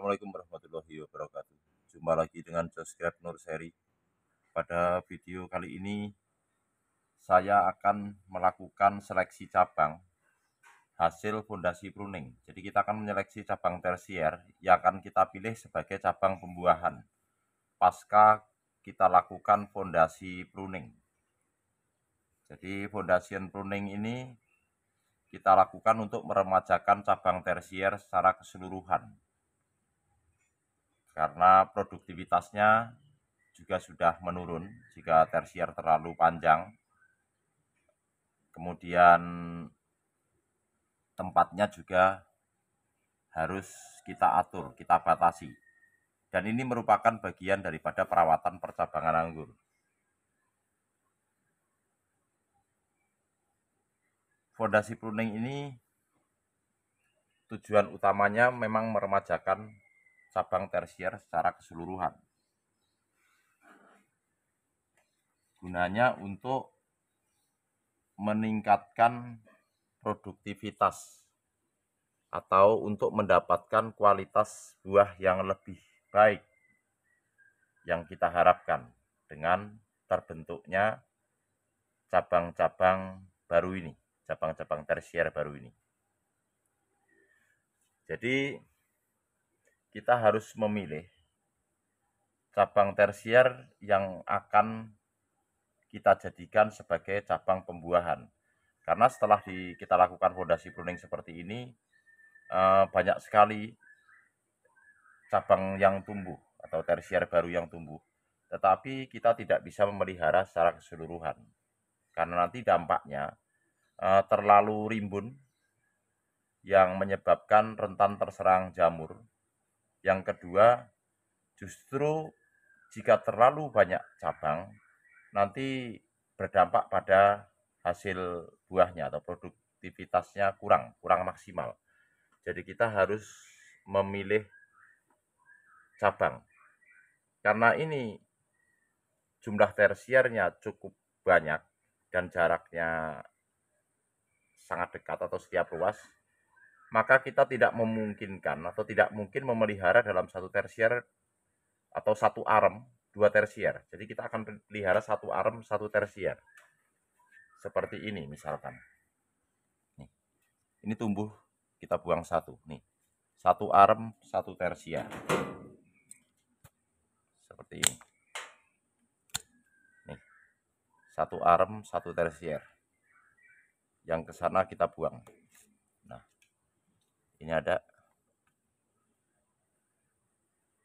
Assalamualaikum warahmatullahi wabarakatuh. Jumpa lagi dengan Subscribe Nur Seri. Pada video kali ini saya akan melakukan seleksi cabang hasil fondasi pruning. Jadi kita akan menyeleksi cabang tersier yang akan kita pilih sebagai cabang pembuahan pasca kita lakukan fondasi pruning. Jadi fondasi pruning ini kita lakukan untuk meremajakan cabang tersier secara keseluruhan. Karena produktivitasnya juga sudah menurun jika tersier terlalu panjang. Kemudian tempatnya juga harus kita atur, kita batasi. Dan ini merupakan bagian daripada perawatan percabangan anggur. Fondasi pruning ini tujuan utamanya memang meremajakan cabang tersier secara keseluruhan. Gunanya untuk meningkatkan produktivitas atau untuk mendapatkan kualitas buah yang lebih baik yang kita harapkan dengan terbentuknya cabang-cabang baru ini, cabang-cabang tersier baru ini. Jadi kita harus memilih cabang tersier yang akan kita jadikan sebagai cabang pembuahan. Karena setelah kita lakukan fondasi pruning seperti ini, banyak sekali cabang yang tumbuh atau tersier baru yang tumbuh. Tetapi kita tidak bisa memelihara secara keseluruhan. Karena nanti dampaknya terlalu rimbun yang menyebabkan rentan terserang jamur. Yang kedua, justru jika terlalu banyak cabang, nanti berdampak pada hasil buahnya atau produktivitasnya kurang maksimal. Jadi kita harus memilih cabang. Karena ini jumlah tersiernya cukup banyak dan jaraknya sangat dekat atau setiap ruas, maka kita tidak memungkinkan atau tidak mungkin memelihara dalam satu tersier atau satu arem dua tersier. Jadi kita akan pelihara satu arem satu tersier. Seperti ini misalkan. Nih. Ini tumbuh, kita buang satu. Nih. Satu arem satu tersier. Seperti ini. Nih. Satu arem satu tersier. Yang ke sana kita buang. Nah. Ini ada.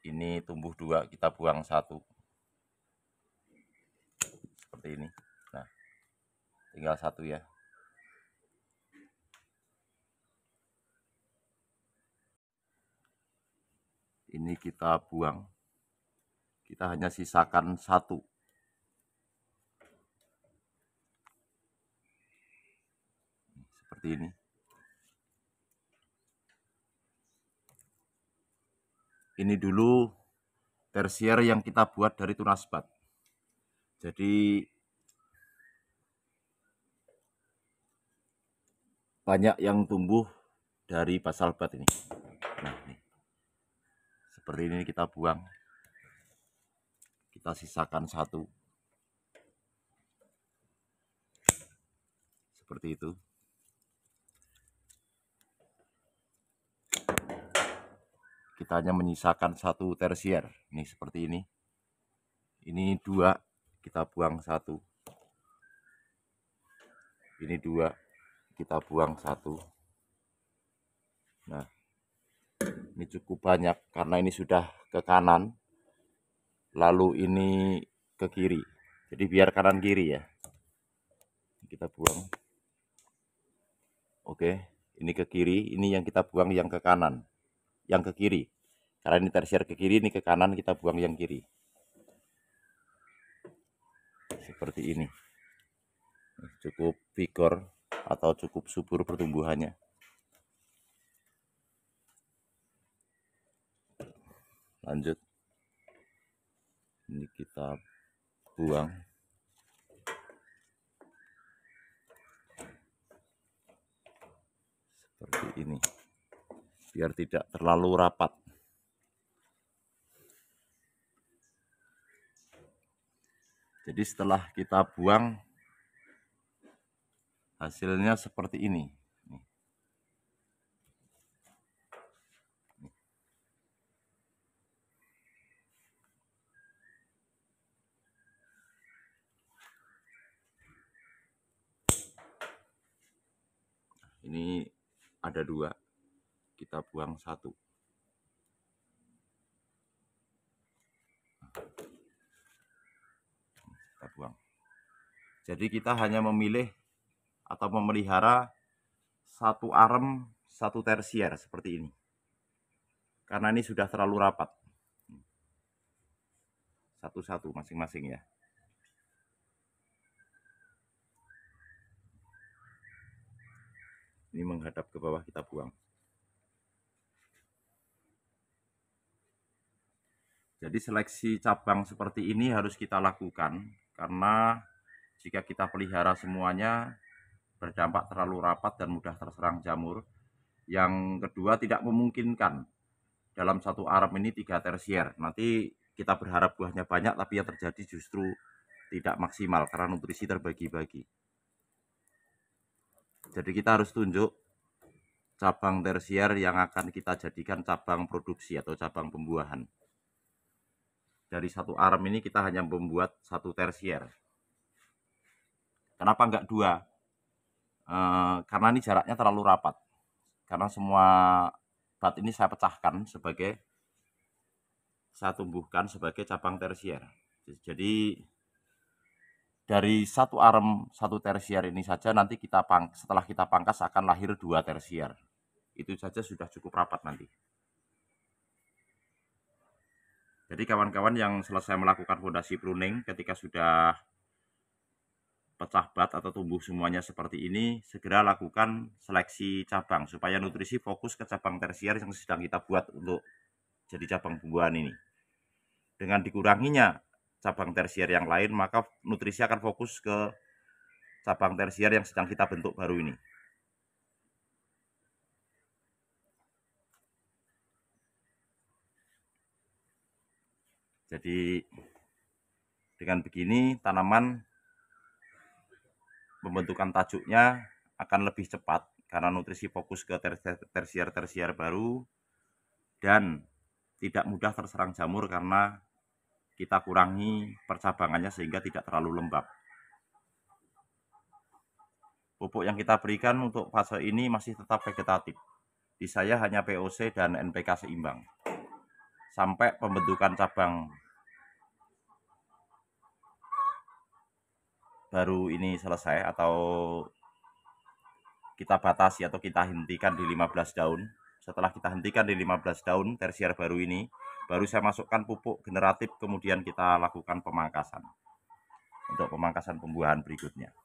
Ini tumbuh dua, kita buang satu. Seperti ini. Nah, tinggal satu ya. Ini kita buang. Kita hanya sisakan satu. Seperti ini. Ini dulu tersier yang kita buat dari tunasbat. Jadi banyak yang tumbuh dari basal bat ini. Nah, nih. Seperti ini kita buang. Kita sisakan satu. Seperti itu. Kita hanya menyisakan satu tersier. Nih seperti ini. Ini dua, kita buang satu. Ini dua, kita buang satu. Nah, ini cukup banyak karena ini sudah ke kanan. Lalu ini ke kiri. Jadi biar kanan kiri ya. Kita buang. Oke, ini ke kiri, ini yang kita buang yang ke kanan. Yang ke kiri. Karena ini tersier ke kiri, ini ke kanan, kita buang yang kiri. Seperti ini. Cukup vigor atau cukup subur pertumbuhannya. Lanjut. Ini kita buang. Seperti ini. Biar tidak terlalu rapat. Jadi setelah kita buang, hasilnya seperti ini. Ini ada 2, kita buang 1. Kita buang. Jadi kita hanya memilih atau memelihara 1 arem, 1 tersier seperti ini. Karena ini sudah terlalu rapat. Satu-satu masing-masing ya. Ini menghadap ke bawah, kita buang. Jadi seleksi cabang seperti ini harus kita lakukan, karena jika kita pelihara semuanya berdampak terlalu rapat dan mudah terserang jamur. Yang kedua, tidak memungkinkan dalam 1 arem ini 3 tersier. Nanti kita berharap buahnya banyak, tapi yang terjadi justru tidak maksimal karena nutrisi terbagi-bagi. Jadi kita harus tunjuk cabang tersier yang akan kita jadikan cabang produksi atau cabang pembuahan. Dari 1 arem ini kita hanya membuat 1 tersier. Kenapa enggak 2? Karena ini jaraknya terlalu rapat. Karena semua bat ini saya pecahkan saya tumbuhkan sebagai cabang tersier. Jadi dari 1 arem 1 tersier ini saja nanti setelah kita pangkas akan lahir 2 tersier. Itu saja sudah cukup rapat nanti. Jadi kawan-kawan yang selesai melakukan fondasi pruning, ketika sudah pecah bat atau tumbuh semuanya seperti ini, segera lakukan seleksi cabang supaya nutrisi fokus ke cabang tersier yang sedang kita buat untuk jadi cabang pembuahan ini. Dengan dikuranginya cabang tersier yang lain, maka nutrisi akan fokus ke cabang tersier yang sedang kita bentuk baru ini. Jadi dengan begini tanaman pembentukan tajuknya akan lebih cepat karena nutrisi fokus ke tersier-tersier baru dan tidak mudah terserang jamur karena kita kurangi percabangannya sehingga tidak terlalu lembab. Pupuk yang kita berikan untuk fase ini masih tetap vegetatif. Di saya hanya POC dan NPK seimbang. Sampai pembentukan cabang baru ini selesai atau kita batasi atau kita hentikan di 15 daun. Setelah kita hentikan di 15 daun tersier baru ini, baru saya masukkan pupuk generatif, kemudian kita lakukan pemangkasan untuk pemangkasan pembuahan berikutnya.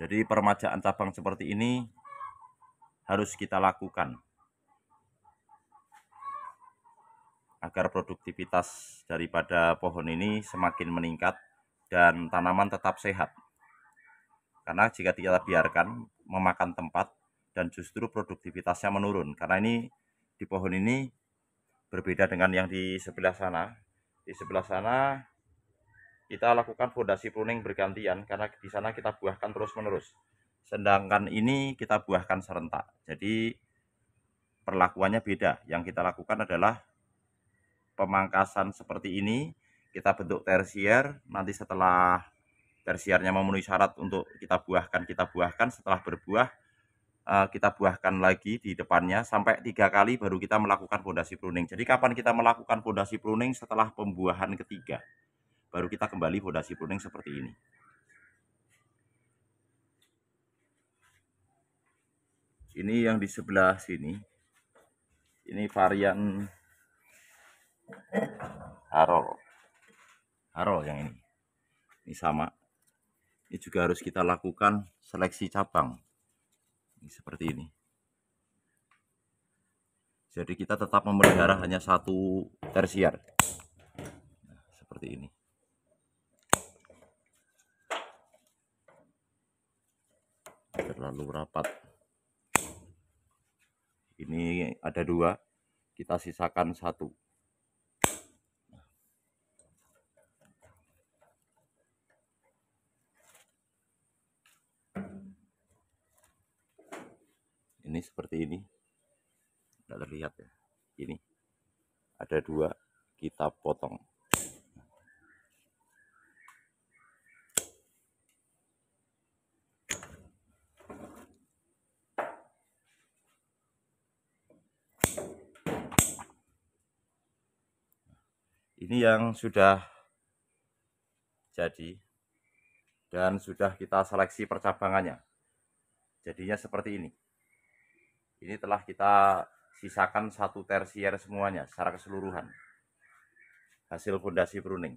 Jadi peremajaan cabang seperti ini harus kita lakukan agar produktivitas daripada pohon ini semakin meningkat dan tanaman tetap sehat. Karena jika kita biarkan memakan tempat dan justru produktivitasnya menurun. Karena ini di pohon ini berbeda dengan yang di sebelah sana. Di sebelah sana kita lakukan fondasi pruning bergantian karena di sana kita buahkan terus-menerus. Sedangkan ini kita buahkan serentak. Jadi perlakuannya beda. Yang kita lakukan adalah pemangkasan seperti ini, kita bentuk tersier, nanti setelah tersiernya memenuhi syarat untuk kita buahkan, setelah berbuah kita buahkan lagi di depannya sampai 3 kali baru kita melakukan fondasi pruning. Jadi kapan kita melakukan fondasi pruning? Setelah pembuahan ketiga, baru kita kembali fondasi pruning seperti ini. Ini yang di sebelah sini, ini varian Harol yang ini sama. Ini juga harus kita lakukan seleksi cabang. Ini seperti ini. Jadi kita tetap memelihara hanya 1 tersier. Nah, seperti ini. Terlalu rapat. Ini ada 2, kita sisakan 1. Ini seperti ini, tidak terlihat ya. Ini ada 2, kita potong. Ini yang sudah jadi dan sudah kita seleksi percabangannya. Jadinya seperti ini. Ini telah kita sisakan 1 tersier semuanya secara keseluruhan. Hasil fondasi pruning.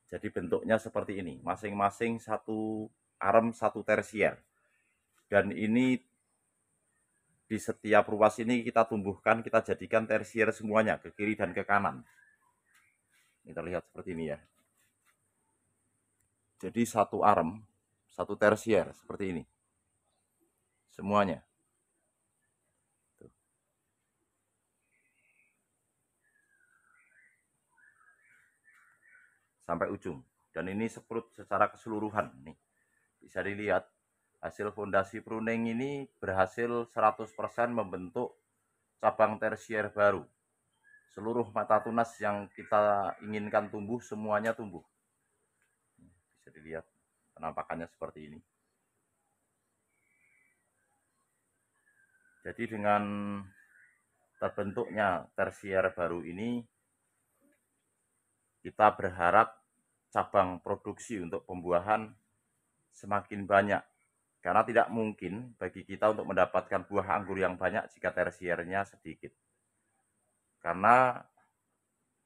Jadi bentuknya seperti ini. Masing-masing 1 arem 1 tersier. Dan ini di setiap ruas ini kita tumbuhkan, kita jadikan tersier semuanya ke kiri dan ke kanan. Ini terlihat seperti ini ya. Jadi 1 arem 1 tersier seperti ini. Semuanya. Sampai ujung. Dan ini seprut secara keseluruhan nih. Bisa dilihat hasil fondasi pruning ini berhasil 100% membentuk cabang tersier baru. Seluruh mata tunas yang kita inginkan tumbuh semuanya tumbuh. Bisa dilihat penampakannya seperti ini. Jadi dengan terbentuknya tersier baru ini, kita berharap cabang produksi untuk pembuahan semakin banyak. Karena tidak mungkin bagi kita untuk mendapatkan buah anggur yang banyak jika tersiernya sedikit. Karena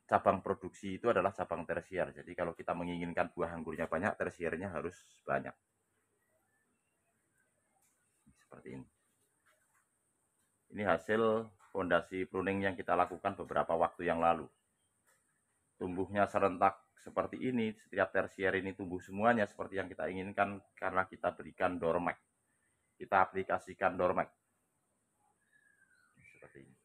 cabang produksi itu adalah cabang tersier. Jadi kalau kita menginginkan buah anggurnya banyak, tersiernya harus banyak. Seperti ini. Ini hasil fondasi pruning yang kita lakukan beberapa waktu yang lalu. Tumbuhnya serentak seperti ini, setiap tersier ini tumbuh semuanya seperti yang kita inginkan karena kita berikan Dormax. Kita aplikasikan Dormax. Seperti ini.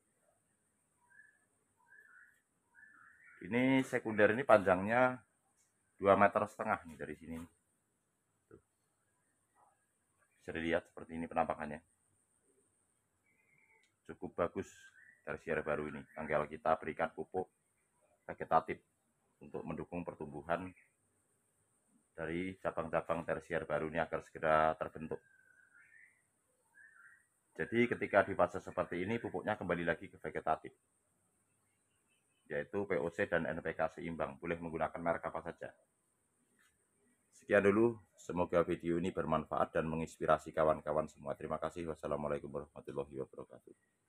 Ini sekunder ini panjangnya 2,5 meter nih dari sini. Bisa dilihat seperti ini penampakannya. Cukup bagus tersier baru ini. Tinggal kita berikan pupuk vegetatif untuk mendukung pertumbuhan dari cabang-cabang tersier baru ini agar segera terbentuk. Jadi ketika di fase seperti ini pupuknya kembali lagi ke vegetatif, yaitu POC dan NPK seimbang. Boleh menggunakan merek apa saja. Sekian dulu, semoga video ini bermanfaat dan menginspirasi kawan-kawan semua. Terima kasih. Wassalamualaikum warahmatullahi wabarakatuh.